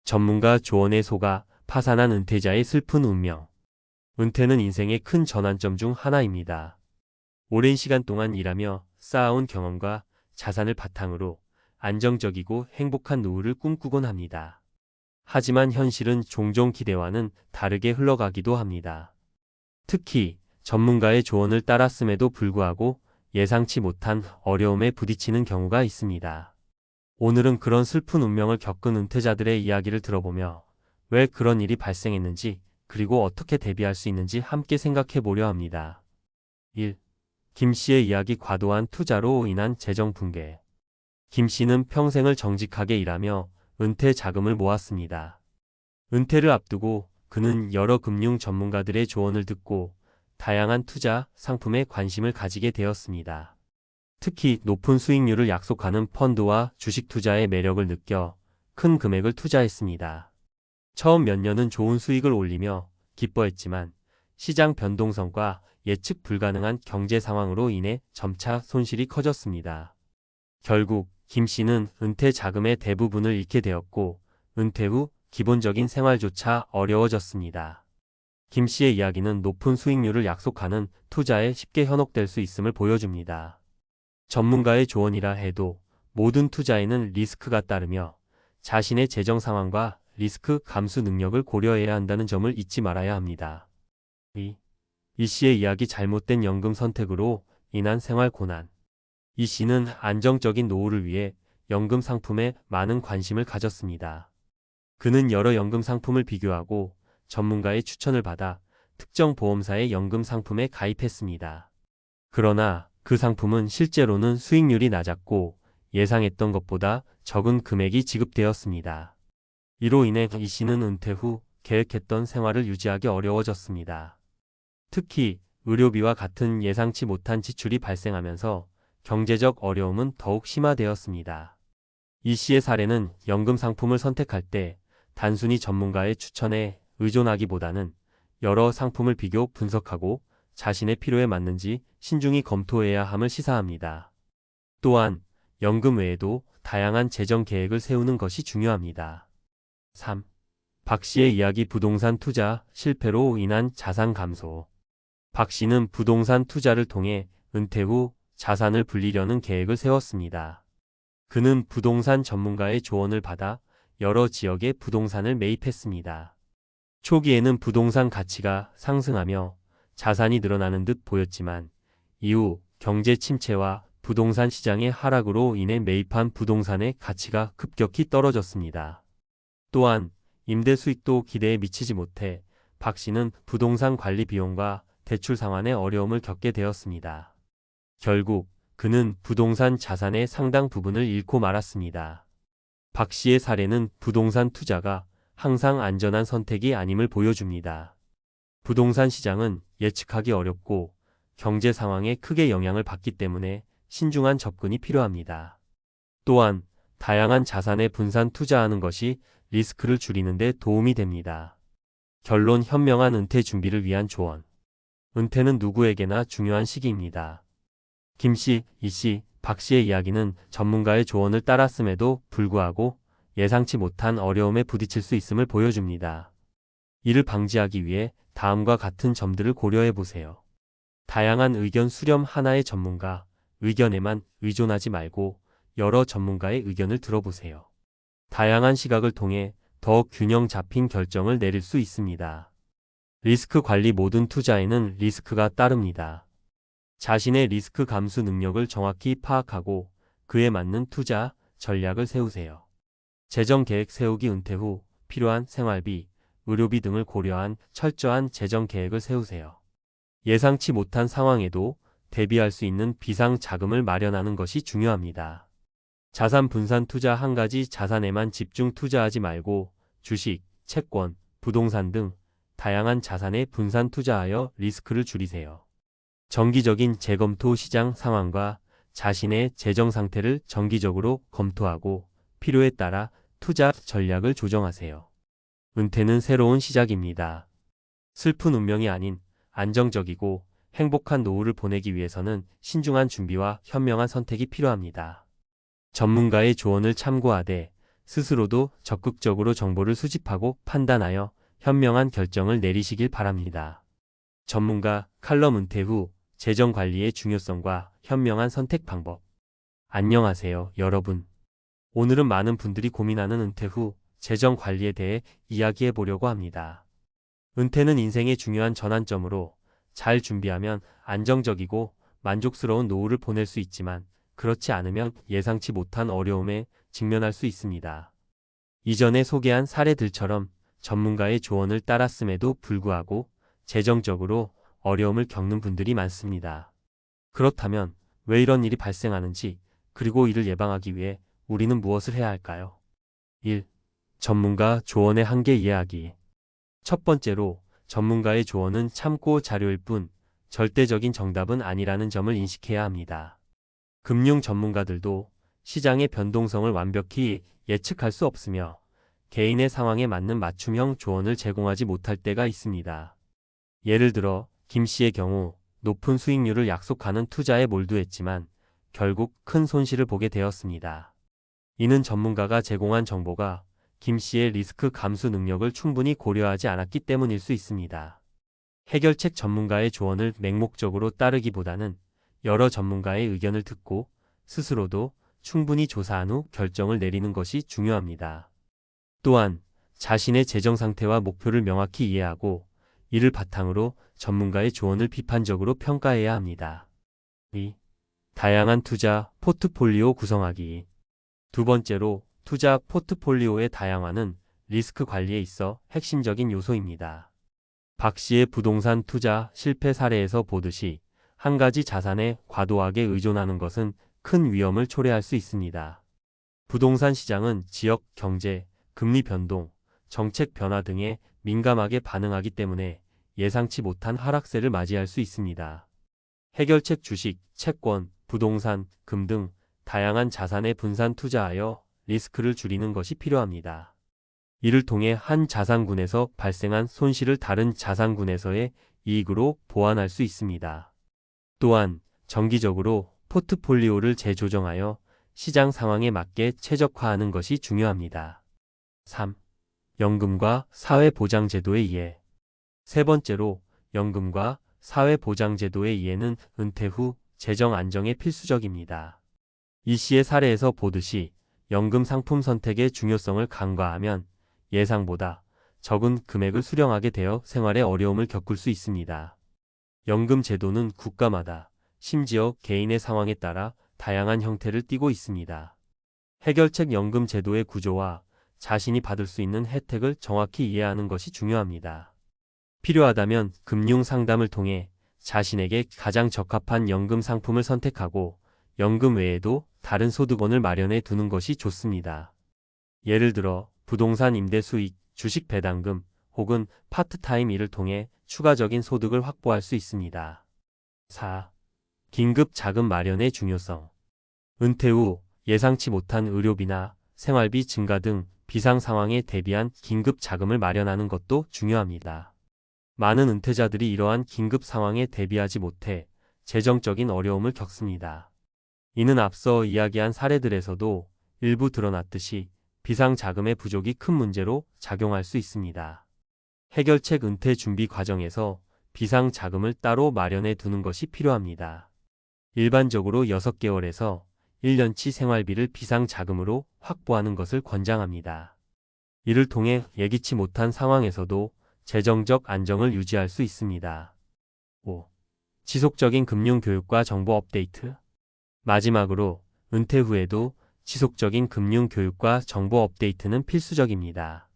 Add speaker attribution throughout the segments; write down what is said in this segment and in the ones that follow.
Speaker 1: 전문가 조언에 속아 파산한 은퇴자의 슬픈 운명. 은퇴는 인생의 큰 전환점 중 하나입니다. 오랜 시간 동안 일하며 쌓아온 경험과 자산을 바탕으로 안정적이고 행복한 노후를 꿈꾸곤 합니다. 하지만 현실은 종종 기대와는 다르게 흘러가기도 합니다. 특히 전문가의 조언을 따랐음에도 불구하고 예상치 못한 어려움에 부딪히는 경우가 있습니다. 오늘은 그런 슬픈 운명을 겪은 은퇴자들의 이야기를 들어보며 왜 그런 일이 발생했는지, 그리고 어떻게 대비할 수 있는지 함께 생각해 보려 합니다. 1. 김 씨의 이야기. 과도한 투자로 인한 재정 붕괴. 김 씨는 평생을 정직하게 일하며 은퇴 자금을 모았습니다. 은퇴를 앞두고 그는 여러 금융 전문가들의 조언을 듣고 다양한 투자 상품에 관심을 가지게 되었습니다. 특히 높은 수익률을 약속하는 펀드와 주식 투자의 매력을 느껴 큰 금액을 투자했습니다. 처음 몇 년은 좋은 수익을 올리며 기뻐했지만 시장 변동성과 예측 불가능한 경제 상황으로 인해 점차 손실이 커졌습니다. 결국 김 씨는 은퇴 자금의 대부분을 잃게 되었고 은퇴 후 기본적인 생활조차 어려워졌습니다. 김 씨의 이야기는 높은 수익률을 약속하는 투자에 쉽게 현혹될 수 있음을 보여줍니다. 전문가의 조언이라 해도 모든 투자에는 리스크가 따르며 자신의 재정 상황과 리스크 감수 능력을 고려해야 한다는 점을 잊지 말아야 합니다. 이 씨의 이야기. 잘못된 연금 선택으로 인한 생활 고난. 이 씨는 안정적인 노후를 위해 연금 상품에 많은 관심을 가졌습니다. 그는 여러 연금 상품을 비교하고 전문가의 추천을 받아 특정 보험사의 연금 상품에 가입했습니다. 그러나 그 상품은 실제로는 수익률이 낮았고 예상했던 것보다 적은 금액이 지급되었습니다. 이로 인해 이 씨는 은퇴 후 계획했던 생활을 유지하기 어려워졌습니다. 특히 의료비와 같은 예상치 못한 지출이 발생하면서 경제적 어려움은 더욱 심화되었습니다. 이 씨의 사례는 연금 상품을 선택할 때 단순히 전문가의 추천에 의존하기보다는 여러 상품을 비교 분석하고 자신의 필요에 맞는지 신중히 검토해야 함을 시사합니다. 또한 연금 외에도 다양한 재정 계획을 세우는 것이 중요합니다. 3. 박 씨의 이야기. 부동산 투자 실패로 인한 자산 감소. 박 씨는 부동산 투자를 통해 은퇴 후 자산을 불리려는 계획을 세웠습니다. 그는 부동산 전문가의 조언을 받아 여러 지역의 부동산을 매입했습니다. 초기에는 부동산 가치가 상승하며 자산이 늘어나는 듯 보였지만 이후 경제 침체와 부동산 시장의 하락으로 인해 매입한 부동산의 가치가 급격히 떨어졌습니다. 또한 임대 수익도 기대에 미치지 못해 박 씨는 부동산 관리 비용과 대출 상환에 어려움을 겪게 되었습니다. 결국 그는 부동산 자산의 상당 부분을 잃고 말았습니다. 박 씨의 사례는 부동산 투자가 항상 안전한 선택이 아님을 보여줍니다. 부동산 시장은 예측하기 어렵고 경제 상황에 크게 영향을 받기 때문에 신중한 접근이 필요합니다. 또한 다양한 자산에 분산 투자하는 것이 리스크를 줄이는 데 도움이 됩니다. 결론. 현명한 은퇴 준비를 위한 조언. 은퇴는 누구에게나 중요한 시기입니다. 김 씨, 이 씨, 박 씨의 이야기는 전문가의 조언을 따랐음에도 불구하고 예상치 못한 어려움에 부딪힐 수 있음을 보여줍니다. 이를 방지하기 위해 다음과 같은 점들을 고려해 보세요. 다양한 의견 수렴. 하나의 전문가 의견에만 의존하지 말고 여러 전문가의 의견을 들어보세요. 다양한 시각을 통해 더 균형 잡힌 결정을 내릴 수 있습니다. 리스크 관리. 모든 투자에는 리스크가 따릅니다. 자신의 리스크 감수 능력을 정확히 파악하고 그에 맞는 투자 전략을 세우세요. 재정 계획 세우기. 은퇴 후 필요한 생활비, 의료비 등을 고려한 철저한 재정 계획을 세우세요. 예상치 못한 상황에도 대비할 수 있는 비상 자금을 마련하는 것이 중요합니다. 자산 분산 투자. 한 가지 자산에만 집중 투자하지 말고 주식, 채권, 부동산 등 다양한 자산에 분산 투자하여 리스크를 줄이세요. 정기적인 재검토. 시장 상황과 자신의 재정 상태를 정기적으로 검토하고 필요에 따라 투자 전략을 조정하세요. 은퇴는 새로운 시작입니다. 슬픈 운명이 아닌 안정적이고 행복한 노후를 보내기 위해서는 신중한 준비와 현명한 선택이 필요합니다. 전문가의 조언을 참고하되 스스로도 적극적으로 정보를 수집하고 판단하여 현명한 결정을 내리시길 바랍니다. 전문가 칼럼 은퇴 후 재정 관리의 중요성과 현명한 선택 방법. 안녕하세요, 여러분. 오늘은 많은 분들이 고민하는 은퇴 후 재정 관리에 대해 이야기해 보려고 합니다. 은퇴는 인생의 중요한 전환점으로 잘 준비하면 안정적이고 만족스러운 노후를 보낼 수 있지만 그렇지 않으면 예상치 못한 어려움에 직면할 수 있습니다. 이전에 소개한 사례들처럼 전문가의 조언을 따랐음에도 불구하고 재정적으로 어려움을 겪는 분들이 많습니다. 그렇다면 왜 이런 일이 발생하는지, 그리고 이를 예방하기 위해 우리는 무엇을 해야 할까요? 1. 전문가 조언의 한계 이해하기. 첫 번째로, 전문가의 조언은 참고 자료일 뿐 절대적인 정답은 아니라는 점을 인식해야 합니다. 금융 전문가들도 시장의 변동성을 완벽히 예측할 수 없으며 개인의 상황에 맞는 맞춤형 조언을 제공하지 못할 때가 있습니다. 예를 들어 김 씨의 경우 높은 수익률을 약속하는 투자에 몰두했지만 결국 큰 손실을 보게 되었습니다. 이는 전문가가 제공한 정보가 김 씨의 리스크 감수 능력을 충분히 고려하지 않았기 때문일 수 있습니다. 해결책 전문가의 조언을 맹목적으로 따르기보다는 여러 전문가의 의견을 듣고 스스로도 충분히 조사한 후 결정을 내리는 것이 중요합니다. 또한 자신의 재정 상태와 목표를 명확히 이해하고 이를 바탕으로 전문가의 조언을 비판적으로 평가해야 합니다. 2. 다양한 투자 포트폴리오 구성하기. 두 번째로, 투자 포트폴리오의 다양화는 리스크 관리에 있어 핵심적인 요소입니다. 박 씨의 부동산 투자 실패 사례에서 보듯이 한 가지 자산에 과도하게 의존하는 것은 큰 위험을 초래할 수 있습니다. 부동산 시장은 지역, 경제, 금리 변동, 정책 변화 등에 민감하게 반응하기 때문에 예상치 못한 하락세를 맞이할 수 있습니다. 해결책 주식, 채권, 부동산, 금 등 다양한 자산에 분산 투자하여 리스크를 줄이는 것이 필요합니다. 이를 통해 한 자산군에서 발생한 손실을 다른 자산군에서의 이익으로 보완할 수 있습니다. 또한 정기적으로 포트폴리오를 재조정하여 시장 상황에 맞게 최적화하는 것이 중요합니다. 3. 연금과 사회보장제도의 이해. 세 번째로, 연금과 사회보장제도의 이해는 은퇴 후 재정 안정에 필수적입니다. 이 씨의 사례에서 보듯이 연금 상품 선택의 중요성을 간과하면 예상보다 적은 금액을 수령하게 되어 생활에 어려움을 겪을 수 있습니다. 연금 제도는 국가마다, 심지어 개인의 상황에 따라 다양한 형태를 띠고 있습니다. 해결책 연금 제도의 구조와 자신이 받을 수 있는 혜택을 정확히 이해하는 것이 중요합니다. 필요하다면 금융 상담을 통해 자신에게 가장 적합한 연금 상품을 선택하고 연금 외에도 다른 소득원을 마련해 두는 것이 좋습니다. 예를 들어 부동산 임대 수익, 주식 배당금 혹은 파트타임 일을 통해 추가적인 소득을 확보할 수 있습니다. 4. 긴급 자금 마련의 중요성. 은퇴 후 예상치 못한 의료비나 생활비 증가 등 비상 상황에 대비한 긴급 자금을 마련하는 것도 중요합니다. 많은 은퇴자들이 이러한 긴급 상황에 대비하지 못해 재정적인 어려움을 겪습니다. 이는 앞서 이야기한 사례들에서도 일부 드러났듯이 비상 자금의 부족이 큰 문제로 작용할 수 있습니다. 해결책 은퇴 준비 과정에서 비상 자금을 따로 마련해 두는 것이 필요합니다. 일반적으로 6개월에서 1년치 생활비를 비상 자금으로 확보하는 것을 권장합니다. 이를 통해 예기치 못한 상황에서도 재정적 안정을 유지할 수 있습니다. 5. 지속적인 금융 교육과 정보 업데이트. 마지막으로, 은퇴 후에도 지속적인 금융 교육과 정보 업데이트는 필수적입니다.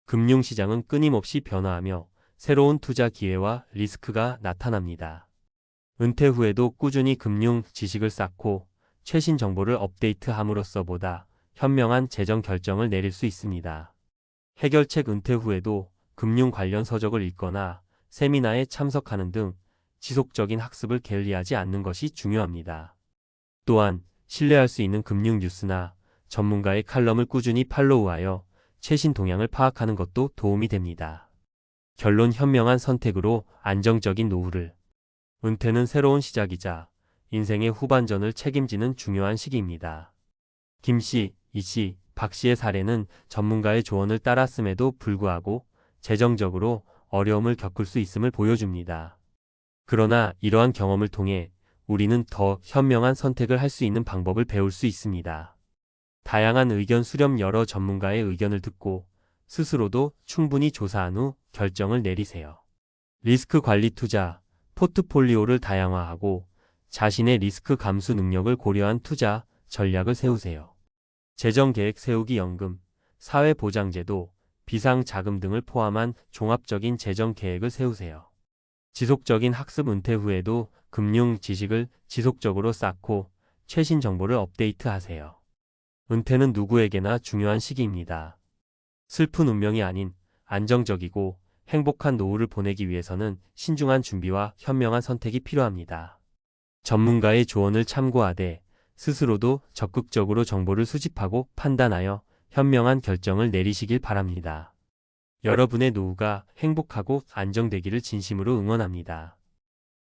Speaker 1: 금융시장은 끊임없이 변화하며 새로운 투자 기회와 리스크가 나타납니다. 은퇴 후에도 꾸준히 금융 지식을 쌓고 최신 정보를 업데이트함으로써 보다 현명한 재정 결정을 내릴 수 있습니다. 해결책 은퇴 후에도 금융 관련 서적을 읽거나 세미나에 참석하는 등 지속적인 학습을 게을리하지 않는 것이 중요합니다. 또한 신뢰할 수 있는 금융 뉴스나 전문가의 칼럼을 꾸준히 팔로우하여 최신 동향을 파악하는 것도 도움이 됩니다. 결론, 현명한 선택으로 안정적인 노후를. 은퇴는 새로운 시작이자 인생의 후반전을 책임지는 중요한 시기입니다. 김 씨, 이 씨, 박 씨의 사례는 전문가의 조언을 따랐음에도 불구하고 재정적으로 어려움을 겪을 수 있음을 보여줍니다. 그러나 이러한 경험을 통해 우리는 더 현명한 선택을 할 수 있는 방법을 배울 수 있습니다. 다양한 의견 수렴 여러 전문가의 의견을 듣고 스스로도 충분히 조사한 후 결정을 내리세요. 리스크 관리 투자, 포트폴리오를 다양화하고 자신의 리스크 감수 능력을 고려한 투자 전략을 세우세요. 재정 계획 세우기 연금, 사회보장제도, 비상자금 등을 포함한 종합적인 재정 계획을 세우세요. 지속적인 학습 은퇴 후에도 금융 지식을 지속적으로 쌓고 최신 정보를 업데이트하세요. 은퇴는 누구에게나 중요한 시기입니다. 슬픈 운명이 아닌 안정적이고 행복한 노후를 보내기 위해서는 신중한 준비와 현명한 선택이 필요합니다. 전문가의 조언을 참고하되 스스로도 적극적으로 정보를 수집하고 판단하여 현명한 결정을 내리시길 바랍니다. 여러분의 노후가 행복하고 안정되기를 진심으로 응원합니다.